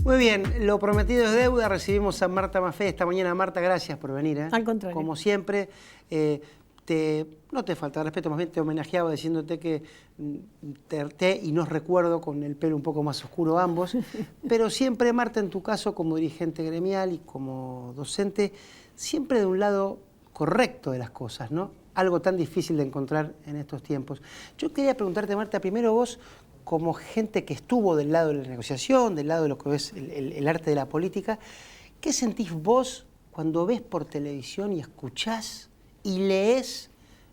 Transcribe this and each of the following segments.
Muy bien, lo prometido es deuda. Recibimos a Marta Maffei esta mañana. Marta, gracias por venir. Al contrario. Como siempre, no te falta respeto, más bien te homenajeaba diciéndote que te y nos recuerdo con el pelo un poco más oscuro ambos, pero siempre, Marta, en tu caso como dirigente gremial y como docente, siempre de un lado correcto de las cosas, ¿no? Algo tan difícil de encontrar en estos tiempos. Yo quería preguntarte, Marta, primero vos, como gente que estuvo del lado de la negociación, del lado de lo que es el arte de la política, ¿qué sentís vos cuando ves por televisión y escuchás y lees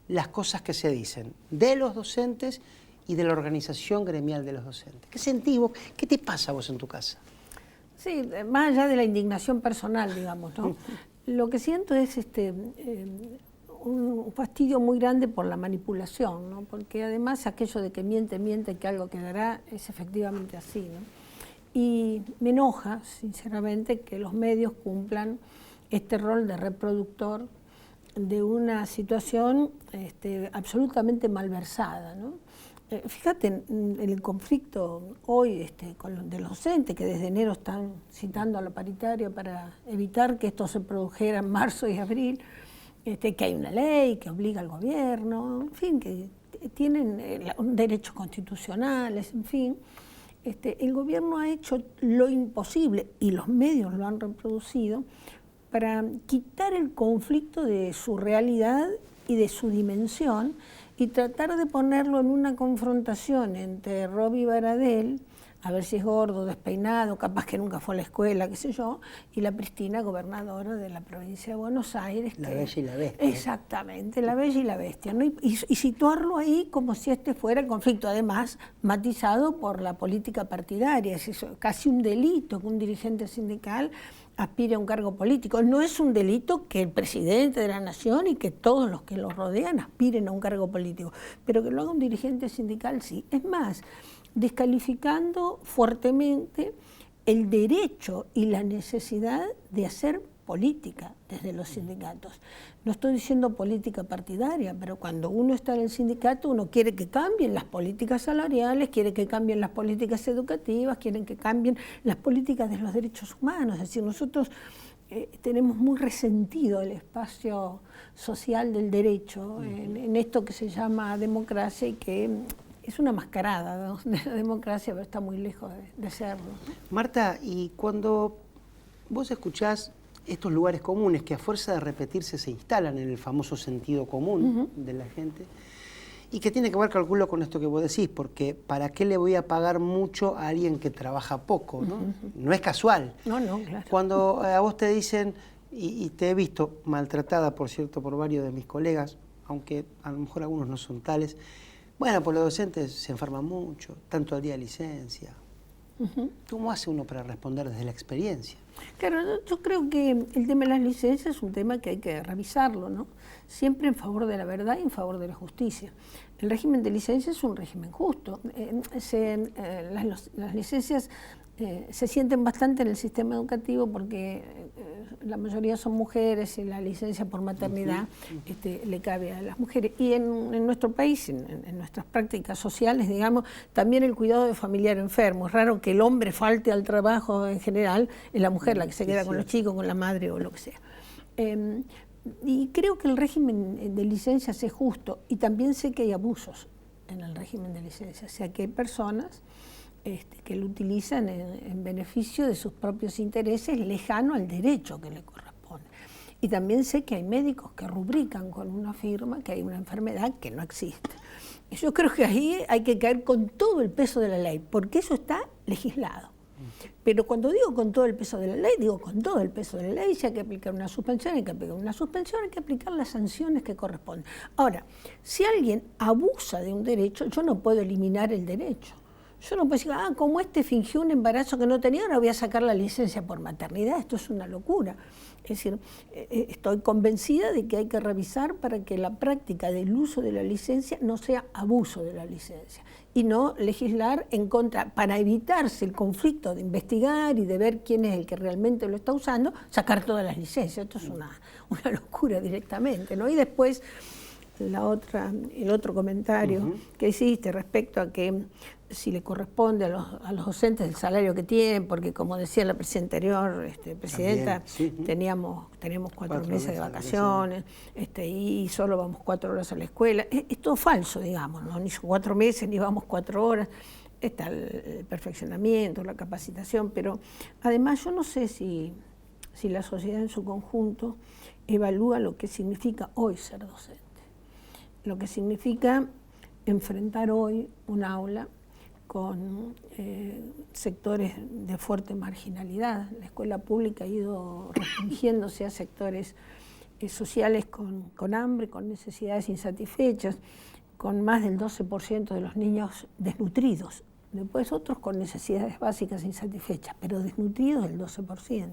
las cosas que se dicen de los docentes y de la organización gremial de los docentes? ¿Qué sentís vos? ¿Qué te pasa a vos en tu casa? Sí, más allá de la indignación personal, digamos, ¿no? Lo que siento es un fastidio muy grande por la manipulación, ¿no? Porque además aquello de que miente, que algo quedará, es efectivamente así, ¿no? Y me enoja, sinceramente, que los medios cumplan este rol de reproductor de una situación absolutamente malversada, ¿no? Fíjate en el conflicto hoy de los docentes, que desde enero están citando a la paritaria para evitar que esto se produjera en marzo y abril, que hay una ley que obliga al gobierno, en fin, que tienen derechos constitucionales, en fin. El gobierno ha hecho lo imposible, y los medios lo han reproducido, para quitar el conflicto de su realidad y de su dimensión y tratar de ponerlo en una confrontación entre Roby Baradel, a ver si es gordo, despeinado, capaz que nunca fue a la escuela, qué sé yo, y la prístina gobernadora de la provincia de Buenos Aires. La Bella y la Bestia. Exactamente, la Bella y la Bestia, ¿no? Y situarlo ahí como si fuera el conflicto, además matizado por la política partidaria. Es casi un delito que un dirigente sindical aspire a un cargo político. No es un delito que el presidente de la nación y que todos los que lo rodean aspiren a un cargo político, pero que lo haga un dirigente sindical sí. Es más, descalificando fuertemente el derecho y la necesidad de hacer política desde los sindicatos. No estoy diciendo política partidaria, pero cuando uno está en el sindicato uno quiere que cambien las políticas salariales, quiere que cambien las políticas educativas, quieren que cambien las políticas de los derechos humanos. Es decir, nosotros tenemos muy resentido el espacio social del derecho en esto que se llama democracia y que es una mascarada, ¿no?, de la democracia, pero está muy lejos de serlo. Marta, y cuando vos escuchás estos lugares comunes que a fuerza de repetirse se instalan en el famoso sentido común de la gente, y que tiene que ver, calculo, con esto que vos decís, porque ¿para qué le voy a pagar mucho a alguien que trabaja poco? ¿No? No es casual. No, claro. Cuando a vos te dicen, y te he visto maltratada, por cierto, por varios de mis colegas, aunque a lo mejor algunos no son tales, bueno, pues los docentes se enferman mucho, tanto al día de licencia. ¿Cómo hace uno para responder desde la experiencia? Claro, yo creo que el tema de las licencias es un tema que hay que revisarlo, ¿no? Siempre en favor de la verdad y en favor de la justicia. El régimen de licencias es un régimen justo. Las licencias se sienten bastante en el sistema educativo porque la mayoría son mujeres y la licencia por maternidad le cabe a las mujeres. Y en nuestro país, en nuestras prácticas sociales, digamos, también el cuidado de familiar enfermo. Es raro que el hombre falte al trabajo en general, es la mujer la que se queda con los chicos, con la madre o lo que sea. Y creo que el régimen de licencias es justo, y también sé que hay abusos en el régimen de licencias, o sea que hay personas que lo utilizan en beneficio de sus propios intereses, lejano al derecho que le corresponde. Y también sé que hay médicos que rubrican con una firma que hay una enfermedad que no existe. Y yo creo que ahí hay que caer con todo el peso de la ley, porque eso está legislado. Pero cuando digo con todo el peso de la ley, digo con todo el peso de la ley. Si hay que aplicar una suspensión, hay que aplicar una suspensión, hay que aplicar las sanciones que corresponden. Ahora, si alguien abusa de un derecho, yo no puedo eliminar el derecho. Yo no puedo decir, como este fingió un embarazo que no tenía, ahora voy a sacar la licencia por maternidad. Esto es una locura. Es decir, estoy convencida de que hay que revisar para que la práctica del uso de la licencia no sea abuso de la licencia y no legislar en contra, para evitarse el conflicto de investigar y de ver quién es el que realmente lo está usando, sacar todas las licencias. Esto es una locura directamente, ¿no? Y después el otro comentario que hiciste respecto a que si le corresponde a los docentes el salario que tienen, porque como decía la presidenta anterior, presidenta, tenemos 4 meses de vacaciones y solo vamos 4 horas a la escuela. Es todo falso, digamos, ¿no? Ni 4 meses, ni vamos 4 horas. Está el perfeccionamiento, la capacitación, pero además yo no sé si la sociedad en su conjunto evalúa lo que significa hoy ser docente, lo que significa enfrentar hoy un aula con sectores de fuerte marginalidad. La escuela pública ha ido restringiéndose a sectores sociales con hambre, con necesidades insatisfechas, con más del 12% de los niños desnutridos. Después otros con necesidades básicas insatisfechas, pero desnutridos el 12%.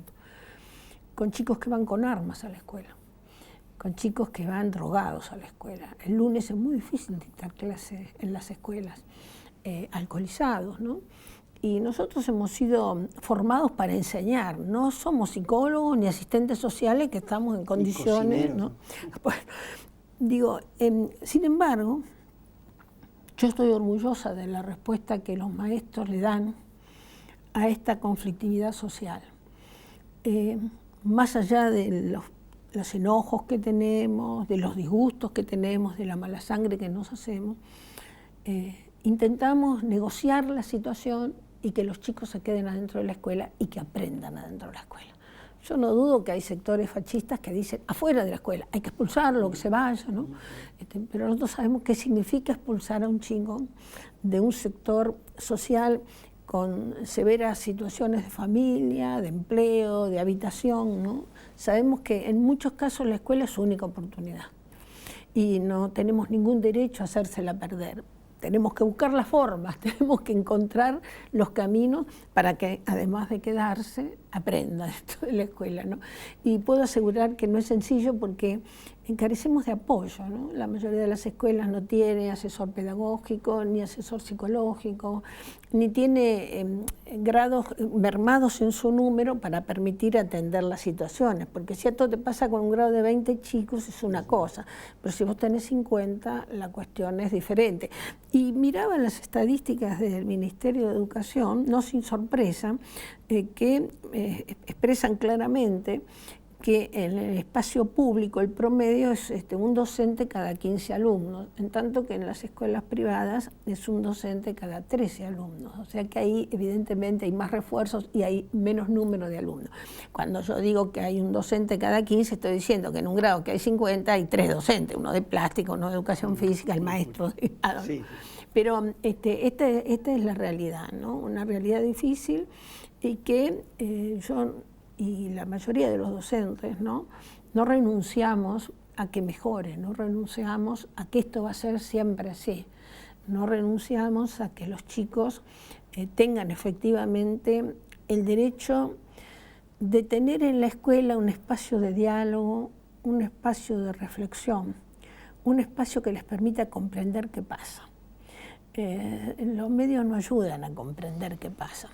Con chicos que van con armas a la escuela, con chicos que van drogados a la escuela. El lunes es muy difícil dictar clases en las escuelas, alcoholizados, ¿no? Y nosotros hemos sido formados para enseñar, no somos psicólogos ni asistentes sociales que estamos en condiciones, ¿no? Bueno, digo, sin embargo, yo estoy orgullosa de la respuesta que los maestros le dan a esta conflictividad social. Más allá de los enojos que tenemos, de los disgustos que tenemos, de la mala sangre que nos hacemos, intentamos negociar la situación y que los chicos se queden adentro de la escuela y que aprendan adentro de la escuela. Yo no dudo que hay sectores fascistas que dicen afuera de la escuela, hay que expulsarlo, que se vaya, ¿no? Pero nosotros sabemos qué significa expulsar a un chico de un sector social con severas situaciones de familia, de empleo, de habitación, ¿no? Sabemos que en muchos casos la escuela es su única oportunidad y no tenemos ningún derecho a hacérsela perder. Tenemos que buscar las formas, tenemos que encontrar los caminos para que, además de quedarse, aprenda esto de la escuela, ¿no? Y puedo asegurar que no es sencillo porque carecemos de apoyo, ¿no? La mayoría de las escuelas no tiene asesor pedagógico, ni asesor psicológico, ni tiene grados mermados en su número para permitir atender las situaciones, porque si esto te pasa con un grado de 20 chicos es una cosa, pero si vos tenés 50 la cuestión es diferente. Y miraba las estadísticas del Ministerio de Educación, no sin sorpresa, que expresan claramente que en el espacio público el promedio es un docente cada 15 alumnos, en tanto que en las escuelas privadas es un docente cada 13 alumnos. O sea que ahí evidentemente hay más refuerzos y hay menos número de alumnos. Cuando yo digo que hay un docente cada 15, estoy diciendo que en un grado que hay 50 hay 3 docentes, uno de plástico, uno de educación física, el maestro. Sí. Pero esta es la realidad, ¿no? Una realidad difícil y que yo y la mayoría de los docentes no renunciamos a que mejore, no renunciamos a que esto va a ser siempre así, no renunciamos a que los chicos tengan efectivamente el derecho de tener en la escuela un espacio de diálogo, un espacio de reflexión, un espacio que les permita comprender qué pasa. Los medios no ayudan a comprender qué pasa.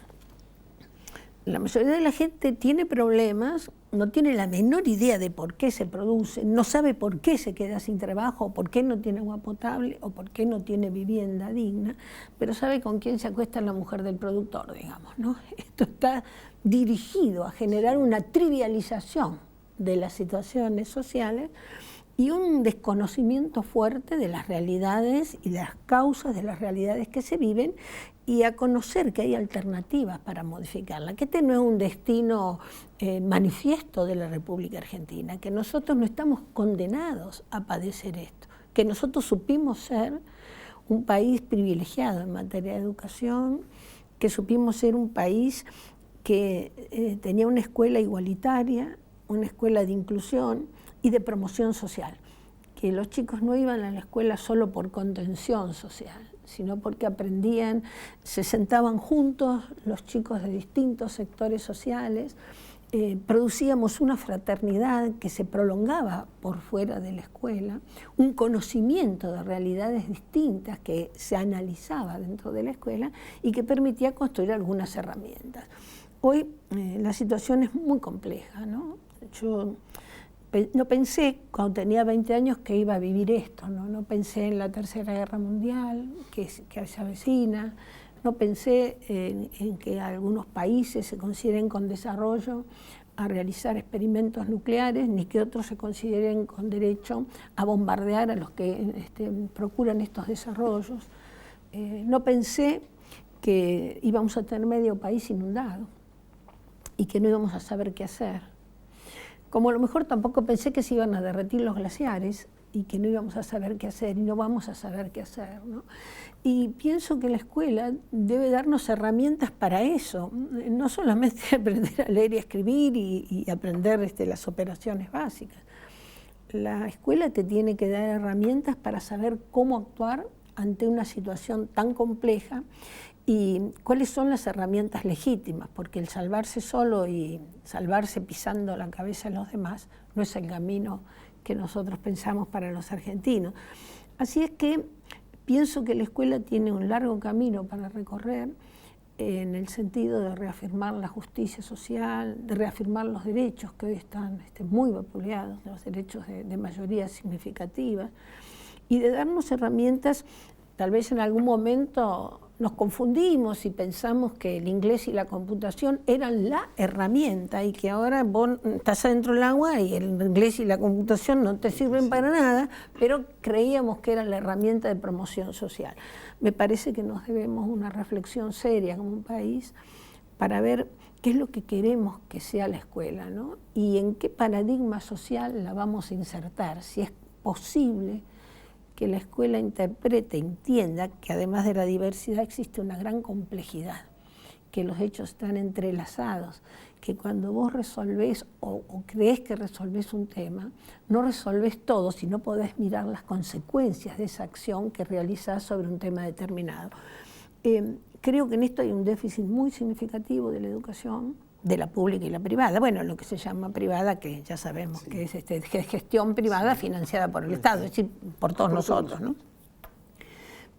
La mayoría de la gente tiene problemas, no tiene la menor idea de por qué se produce, no sabe por qué se queda sin trabajo, o por qué no tiene agua potable, o por qué no tiene vivienda digna, pero sabe con quién se acuesta la mujer del productor, digamos, ¿no? Esto está dirigido a generar una trivialización de las situaciones sociales y un desconocimiento fuerte de las realidades y las causas de las realidades que se viven y a conocer que hay alternativas para modificarla, que este no es un destino manifiesto de la República Argentina, que nosotros no estamos condenados a padecer esto, que nosotros supimos ser un país privilegiado en materia de educación, que supimos ser un país que tenía una escuela igualitaria, una escuela de inclusión y de promoción social, que los chicos no iban a la escuela solo por contención social, sino porque aprendían, se sentaban juntos los chicos de distintos sectores sociales, producíamos una fraternidad que se prolongaba por fuera de la escuela, un conocimiento de realidades distintas que se analizaba dentro de la escuela y que permitía construir algunas herramientas. Hoy la situación es muy compleja, ¿no? Yo no pensé cuando tenía 20 años que iba a vivir esto, no pensé en la Tercera Guerra Mundial, que se avecina. No pensé en que algunos países se consideren con desarrollo a realizar experimentos nucleares, ni que otros se consideren con derecho a bombardear a los que procuran estos desarrollos. No pensé que íbamos a tener medio país inundado y que no íbamos a saber qué hacer. Como a lo mejor tampoco pensé que se iban a derretir los glaciares y que no íbamos a saber qué hacer y no vamos a saber qué hacer, ¿no? Y pienso que la escuela debe darnos herramientas para eso, no solamente aprender a leer y escribir y aprender las operaciones básicas. La escuela te tiene que dar herramientas para saber cómo actuar ante una situación tan compleja y cuáles son las herramientas legítimas, porque el salvarse solo y salvarse pisando la cabeza de los demás no es el camino que nosotros pensamos para los argentinos. Así es que pienso que la escuela tiene un largo camino para recorrer en el sentido de reafirmar la justicia social, de reafirmar los derechos que hoy están muy vapuleados, los derechos de mayoría significativa, y de darnos herramientas. Tal vez en algún momento nos confundimos y pensamos que el inglés y la computación eran la herramienta y que ahora vos estás adentro del agua y el inglés y la computación no te sirven para nada, pero creíamos que era la herramienta de promoción social. Me parece que nos debemos una reflexión seria como un país para ver qué es lo que queremos que sea la escuela, ¿no? Y en qué paradigma social la vamos a insertar, si es posible que la escuela interprete, entienda que además de la diversidad existe una gran complejidad, que los hechos están entrelazados, que cuando vos resolvés o crees que resolvés un tema, no resolvés todo, sino podés mirar las consecuencias de esa acción que realizás sobre un tema determinado. Creo que en esto hay un déficit muy significativo de la educación, de la pública y la privada. Bueno, lo que se llama privada, que ya sabemos que es gestión privada financiada por el Estado, es decir, por todos nosotros, ¿no?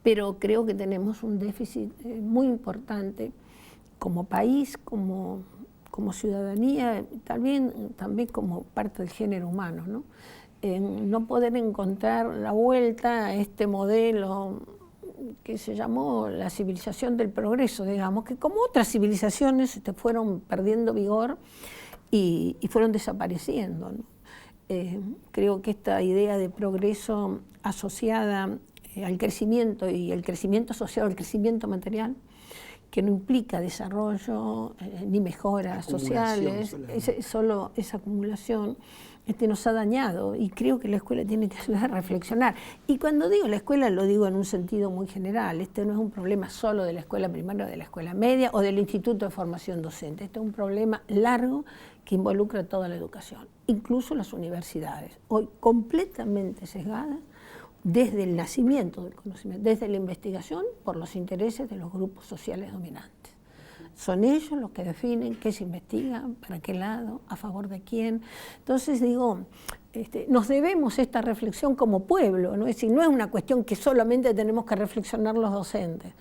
Pero creo que tenemos un déficit muy importante como país, como ciudadanía, también como parte del género humano, ¿no? En no poder encontrar la vuelta a este modelo que se llamó la civilización del progreso, digamos, que como otras civilizaciones fueron perdiendo vigor y fueron desapareciendo, ¿no? Creo que esta idea de progreso asociada al crecimiento y el crecimiento asociado al crecimiento material, que no implica desarrollo ni mejoras sociales, solo esa acumulación, nos ha dañado y creo que la escuela tiene que ayudar a reflexionar. Y cuando digo la escuela lo digo en un sentido muy general, no es un problema solo de la escuela primaria o de la escuela media o del Instituto de Formación Docente, es un problema largo que involucra toda la educación, incluso las universidades, hoy completamente sesgadas desde el nacimiento del conocimiento, desde la investigación por los intereses de los grupos sociales dominantes. Son ellos los que definen qué se investiga, para qué lado, a favor de quién. Entonces digo, nos debemos esta reflexión como pueblo, ¿no? Es decir, no es una cuestión que solamente tenemos que reflexionar los docentes.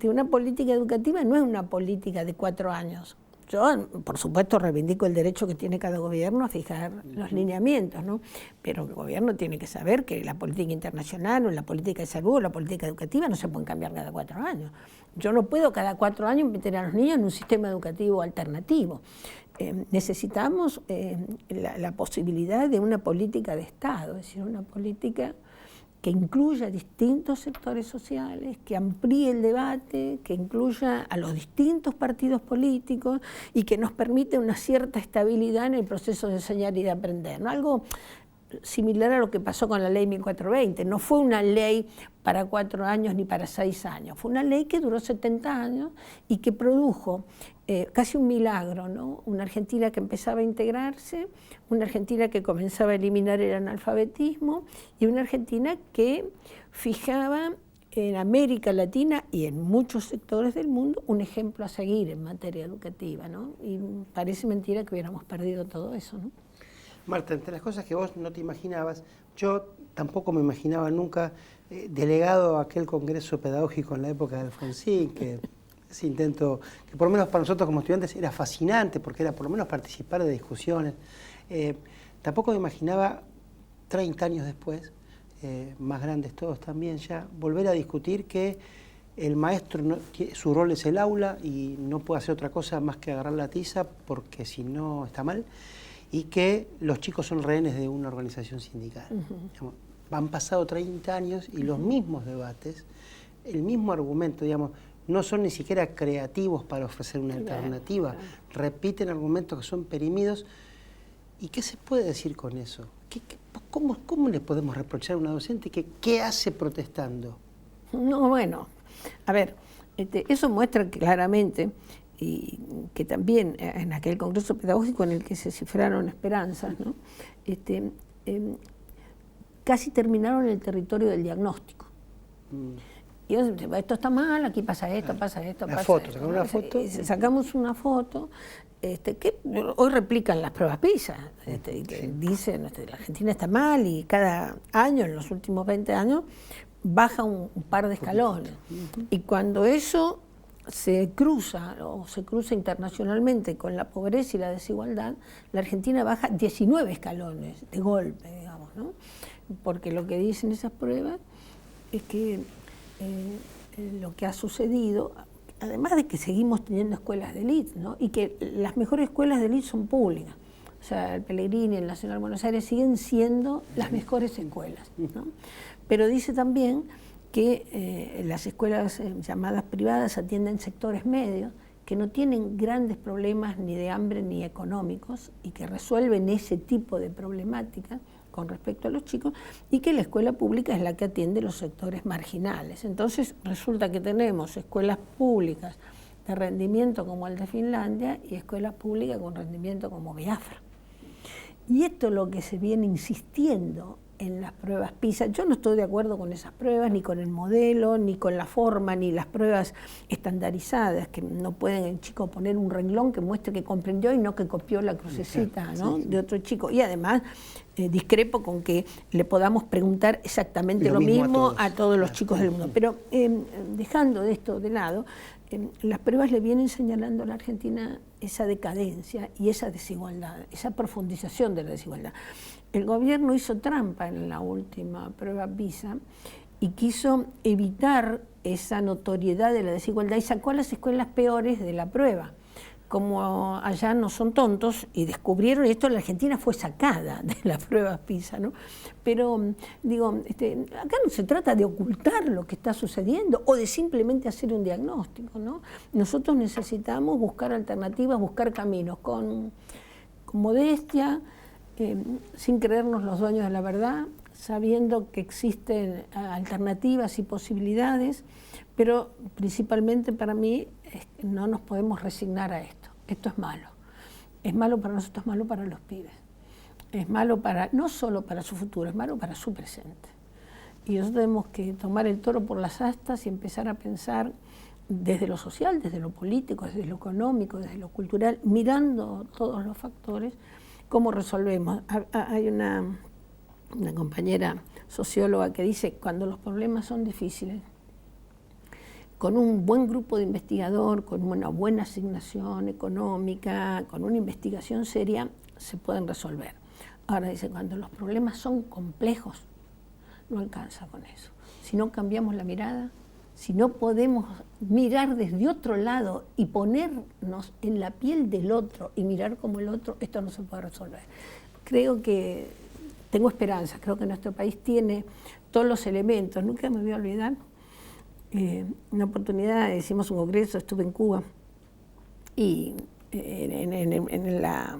Una política educativa no es una política de 4 años. Yo, por supuesto, reivindico el derecho que tiene cada gobierno a fijar los lineamientos, ¿no? Pero el gobierno tiene que saber que la política internacional o la política de salud o la política educativa no se pueden cambiar cada 4 años. Yo no puedo cada 4 años meter a los niños en un sistema educativo alternativo. Necesitamos la posibilidad de una política de Estado, es decir, una política que incluya distintos sectores sociales, que amplíe el debate, que incluya a los distintos partidos políticos y que nos permite una cierta estabilidad en el proceso de enseñar y de aprender, ¿no? Algo similar a lo que pasó con la ley 1420. No fue una ley para 4 años ni para 6 años, fue una ley que duró 70 años y que produjo casi un milagro, ¿no? Una Argentina que empezaba a integrarse, una Argentina que comenzaba a eliminar el analfabetismo y una Argentina que fijaba en América Latina y en muchos sectores del mundo un ejemplo a seguir en materia educativa, ¿no? Y parece mentira que hubiéramos perdido todo eso, ¿no? Marta, entre las cosas que vos no te imaginabas, yo tampoco me imaginaba nunca delegado a aquel congreso pedagógico en la época de Alfonsín, que ese intento, que por lo menos para nosotros como estudiantes era fascinante, porque era por lo menos participar de discusiones. Tampoco me imaginaba, 30 años después, más grandes todos también ya, volver a discutir que el maestro, su rol es el aula y no puede hacer otra cosa más que agarrar la tiza porque si no está mal, y que los chicos son rehenes de una organización sindical. Digamos, han pasado 30 años y los mismos debates, el mismo argumento, digamos, no son ni siquiera creativos para ofrecer una alternativa, repiten argumentos que son perimidos. ¿Y qué se puede decir con eso? ¿Cómo le podemos reprochar a una docente qué hace protestando? No, bueno, a ver, eso muestra claramente y que también en aquel congreso pedagógico en el que se cifraron esperanzas, ¿no? Casi terminaron el territorio del diagnóstico. Y esto está mal, aquí pasa esto, pasa esto, la pasa foto, esto. sacamos una foto. Sacamos una foto que hoy replican las pruebas PISA, y que dicen la Argentina está mal y cada año, en los últimos 20 años, baja un par de escalones. Y cuando eso se cruza internacionalmente con la pobreza y la desigualdad, la Argentina baja 19 escalones de golpe, digamos, ¿no? Porque lo que dicen esas pruebas es que lo que ha sucedido, además de que seguimos teniendo escuelas de élite, ¿no? Y que las mejores escuelas de élite son públicas, o sea, el Pellegrini, el Nacional Buenos Aires siguen siendo las mejores escuelas, ¿no? Pero dice también que las escuelas llamadas privadas atienden sectores medios que no tienen grandes problemas ni de hambre ni económicos y que resuelven ese tipo de problemática con respecto a los chicos, y que la escuela pública es la que atiende los sectores marginales. Entonces resulta que tenemos escuelas públicas de rendimiento como el de Finlandia y escuelas públicas con rendimiento como Biafra. Y esto es lo que se viene insistiendo en las pruebas PISA. Yo no estoy de acuerdo con esas pruebas, ni con el modelo, ni con la forma, ni las pruebas estandarizadas, que no pueden el chico poner un renglón que muestre que comprendió y no que copió la crucecita, ¿no? de otro chico. Y además discrepo con que le podamos preguntar exactamente lo mismo a todos los chicos del mundo. Pero dejando esto de lado, las pruebas le vienen señalando a la Argentina esa decadencia y esa desigualdad, esa profundización de la desigualdad. El gobierno hizo trampa en la última prueba PISA y quiso evitar esa notoriedad de la desigualdad y sacó a las escuelas peores de la prueba. Como allá no son tontos y descubrieron esto, la Argentina fue sacada de la prueba PISA, ¿no? Pero digo, acá no se trata de ocultar lo que está sucediendo o de simplemente hacer un diagnóstico, ¿no? Nosotros necesitamos buscar alternativas, buscar caminos con modestia, sin creernos los dueños de la verdad, sabiendo que existen alternativas y posibilidades, pero principalmente para mí no nos podemos resignar a esto. Esto es malo. Es malo para nosotros, es malo para los pibes. Es malo no solo para su futuro, es malo para su presente. Y nosotros tenemos que tomar el toro por las astas y empezar a pensar desde lo social, desde lo político, desde lo económico, desde lo cultural, mirando todos los factores, cómo resolvemos. Hay una compañera socióloga que dice, cuando los problemas son difíciles, con un buen grupo de investigador, con una buena asignación económica, con una investigación seria, se pueden resolver. Ahora dice, cuando los problemas son complejos, no alcanza con eso. Si no cambiamos la mirada, si no podemos mirar desde otro lado y ponernos en la piel del otro y mirar como el otro, esto no se puede resolver. Creo que tengo esperanza, creo que nuestro país tiene todos los elementos. Nunca me voy a olvidar, una oportunidad, hicimos un congreso, estuve en Cuba y en la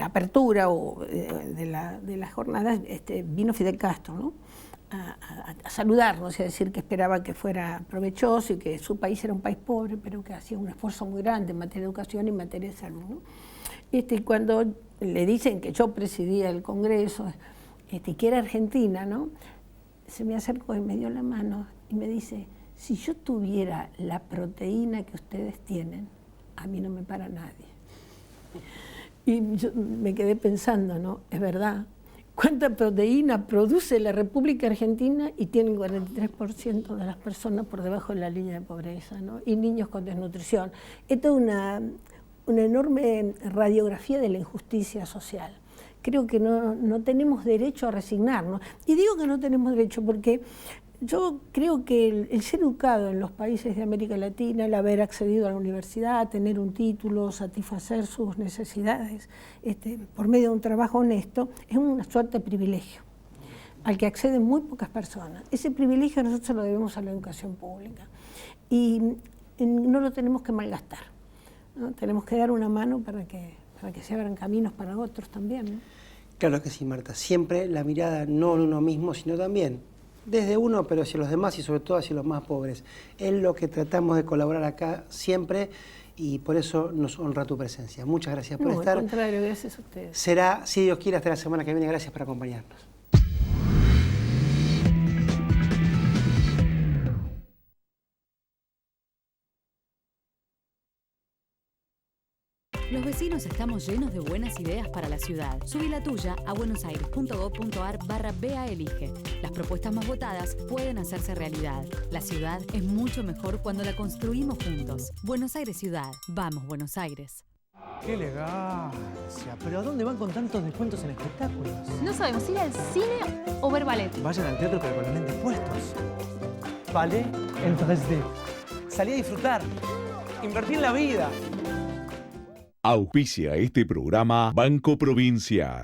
apertura de las jornadas vino Fidel Castro, ¿no? A saludarnos y a decir que esperaba que fuera provechoso y que su país era un país pobre, pero que hacía un esfuerzo muy grande en materia de educación y en materia de salud, ¿no? Y cuando le dicen que yo presidía el Congreso, que era Argentina, ¿no? se me acercó y me dio la mano y me dice, si yo tuviera la proteína que ustedes tienen, a mí no me para nadie. Y yo me quedé pensando, ¿no? Es verdad. ¿Cuánta proteína produce la República Argentina? Y tiene el 43% de las personas por debajo de la línea de pobreza, ¿no? Y niños con desnutrición. Esto es una enorme radiografía de la injusticia social. Creo que no tenemos derecho a resignarnos. Y digo que no tenemos derecho porque yo creo que el ser educado en los países de América Latina, el haber accedido a la universidad, tener un título, satisfacer sus necesidades por medio de un trabajo honesto, es una suerte de privilegio al que acceden muy pocas personas. Ese privilegio nosotros se lo debemos a la educación pública y no lo tenemos que malgastar, ¿no? Tenemos que dar una mano para que se abran caminos para otros también, ¿no? Claro que sí, Marta. Siempre la mirada no en uno mismo, sino también desde uno, pero hacia los demás y sobre todo hacia los más pobres. Es lo que tratamos de colaborar acá siempre y por eso nos honra tu presencia. Muchas gracias por estar. Al contrario, gracias a ustedes. Será, si Dios quiere, hasta la semana que viene. Gracias por acompañarnos. Los vecinos estamos llenos de buenas ideas para la ciudad. Subí la tuya a buenosaires.gov.ar/BAelige. Las propuestas más votadas pueden hacerse realidad. La ciudad es mucho mejor cuando la construimos juntos. Buenos Aires Ciudad. Vamos, Buenos Aires. ¡Qué elegancia! ¿Pero a dónde van con tantos descuentos en espectáculos? No sabemos ir al cine o ver ballet. Vayan al teatro pero con los lentes puestos. Ballet en 3D. Salí a disfrutar. Invertí en la vida. Auspicia este programa Banco Provincia.